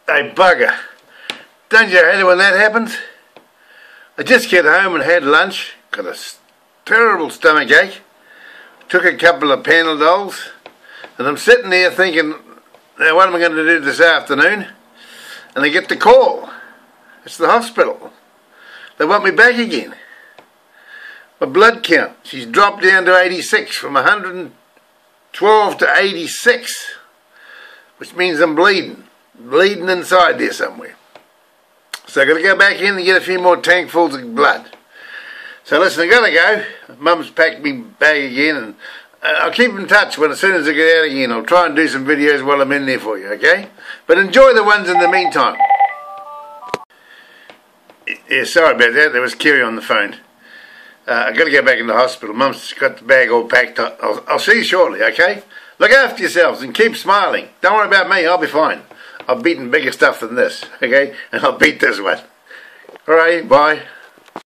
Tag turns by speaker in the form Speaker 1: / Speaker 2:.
Speaker 1: Hey bugger, don't you hate it when that happens? I just get home and had lunch, got a terrible stomach ache, took a couple of Panadols, and I'm sitting there thinking, now what am I going to do this afternoon? And I get the call. It's the hospital. They want me back again. My blood count, she's dropped down to 86 from 112 to 86, which means I'm bleeding inside there somewhere. So I've got to go back in and get a few more tankfuls of blood. So listen, I've got to go. Mum's packed me bag again, and I'll keep in touch as soon as I get out again. I'll try and do some videos while I'm in there for you, okay? But enjoy the ones in the meantime. Yeah, sorry about that. There was Kerry on the phone. I've got to go back in the hospital. Mum's got the bag all packed. I'll see you shortly, okay? Look after yourselves and keep smiling. Don't worry about me. I'll be fine. I've beaten bigger stuff than this, okay? And I'll beat this one. Alright, bye.